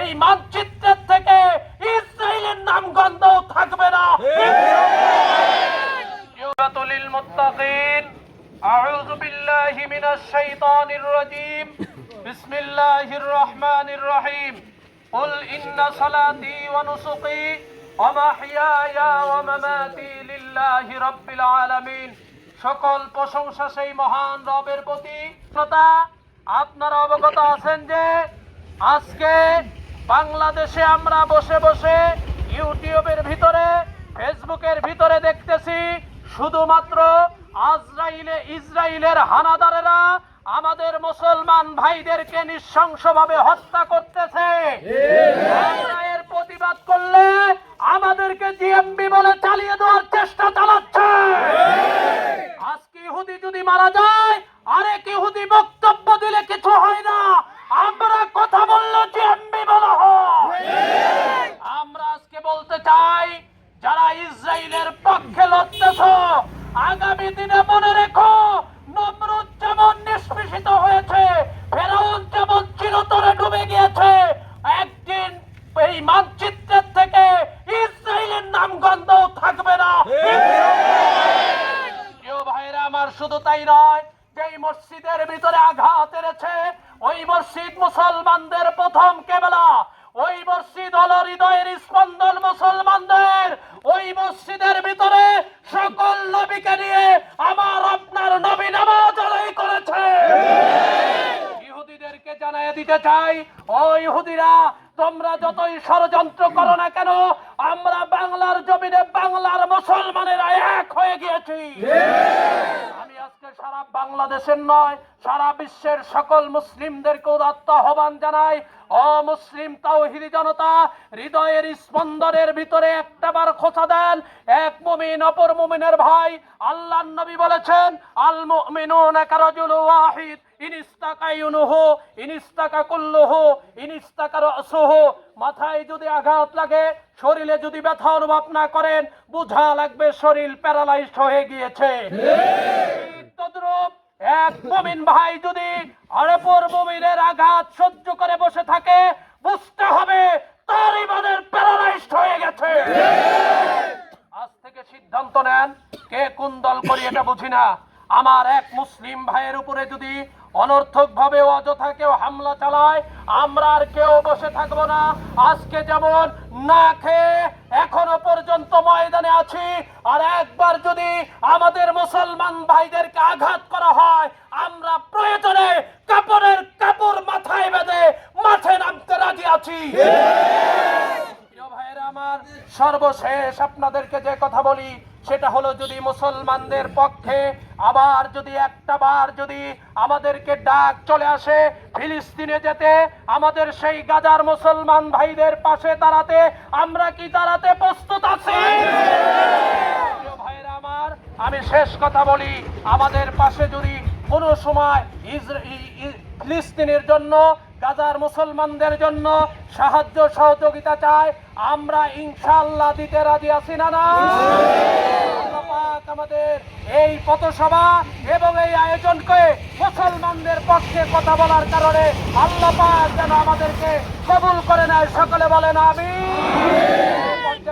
এই মানচিত্রের থেকে ইসরায়েলের নাম গন্ধও থাকবে না। লিল মুত্তাকিন আউযু বিল্লাহি মিনাশ শাইতানির রাজীম বিসমিল্লাহির রহমানির রহিম কুল ইন্না সালাতি ওয়া নুসুকি ওয়া মাহইয়ায়া ওয়া মামাতি লিল্লাহি রাব্বিল আলামিন। সকল প্রশংসা সেই মহান রবের প্রতি। আপনারা অবগত আছেন যে আজকে বাংলাদেশে আমরা বসে বসে ইউটিউবের ভিতরে, ফেসবুকের ভিতরে দেখতেছি শুধুমাত্র ইসরায়েলের হানাদারেরা আমাদের মুসলমান ভাইদেরকে নৃশংসভাবে হত্যা করতেছে। এর প্রতিবাদ করলে আমাদেরকে জিএমবি বলে চালিয়ে দেওয়ার চেষ্টা চালাচ্ছে। আজকে ইহুদি যদি মারা যায়, আরেক ইহুদি বক্তব্য দিলে কিছু হয় না, আমরা কথা বললে জিএমবি বলা হয়। আমরা আজকে বলতে চাই, যারা ইসরায়েলের পক্ষে লড়তেছ, আগামী দিনে মনে রেখো, নমরুদ যেমন নিষ্পেষিত হয়েছে, ফেরাউন যেমন চিরতরে ডুবে গিয়েছে, একদিন এই মানচিত্রের থেকে ইসরায়েলের নাম গন্ধও থাকবে না। প্রিয় ভাইরা আমার, শুধু তাই নয়, যেই মসজিদের ভিতরে আঘাত এনেছে ওই মসজিদ মুসলমানদের প্রথম কেবলা, ওই মসজিদ হলো হৃদয়ের স্পন্দন মুসলমানদের। ওই মসজিদের ভিতরে সকল নবীকে নিয়ে আমার আপনার নবী নামাজ আদায় করেছে। ইহুদিদেরকে জানিয়ে দিতে চাই, ও ইহুদিরা, তোমরা যতই ষড়যন্ত্র করো না কেন, আমরা বাংলার জমিনে বাংলার মুসলমানেরা এক হয়ে গিয়েছি। আমি আজকে সারা বাংলাদেশের নয়, সারা বিশ্বের সকল মুসলিমদেরকে উদাত্ত আহ্বান জানাই, ও মুসলিম তাওহীদি জনতা, হৃদয়ের স্পন্দনের ভিতরে একটাবার খোঁচা দেন। এক মুমিন অপর মুমিনের ভাই। আল্লাহর নবী বলেছেন, আল মুমিনুনা কারাজুলু ওয়াহিদ ইনিস্তাকা ইউনুহু ইনিস্তাকা কুল্লুহু ইনিস্তাকা রাসুহু। মাথায় যদি আঘাত লাগে, শরীরে যদি ব্যথা অনুভব না করেন, বুঝা লাগবে শরীর প্যারালাইজড হয়ে গিয়েছে। তদ্রূপ এক মুমিন ভাই যদি অপর মুমিনের আঘাত সহ্য করে বসে থাকে, বুঝতে হবে তার ঈমানের প্যারালাইজড হয়ে গেছে। আজ থেকে সিদ্ধান্ত নেন, কে কোন দল করি এটা বুঝি না, আমার এক মুসলিম ভাইয়ের উপরে যদি অনর্থক ভাবে অযথা কেউ হামলা চালায়, আমরা আর কেউ বসে থাকবো না। আজকে যেমন না খেয়ে এখনো পর্যন্ত ময়দানে আছি, আর একবার যদি আমাদের মুসলমান ভাইদেরকে আঘাত করা হয়, আমরা প্রয়োজনে কাপড়ের কাপড় মাথায় বেঁধে মাঠে নামতে রাজি আছি। প্রিয় ভাইয়েরা আমার, সর্বশেষ আপনাদেরকে যে কথা বলি সেটা হলো, যদি মুসলমানদের পক্ষে আবার যদি একটাবার যদি আমাদেরকে ডাক চলে আসে ফিলিস্তিনে যেতে, আমাদের সেই গাজার মুসলমান ভাইদের পাশে দাঁড়াতে, আমরা কি দাঁড়াতে প্রস্তুত আছি? ভাইরা আমার, আমি শেষ কথা বলি, আমাদের পাশে যদি কোনো সময় ফিলিস্তিনের জন্য, গাজার মুসলমানদের জন্য সাহায্য সহযোগিতা চায়, আমরা ইনশাআল্লাহ দিতে রাজি আছি না? না, আমাদের এই পথসভা এবং এই আয়োজনকে মুসলমানদের পক্ষে কথা বলার কারণে আল্লাহ পাক যেন আমাদেরকে কবুল করে নেয়। সকলে বলেন আমিন।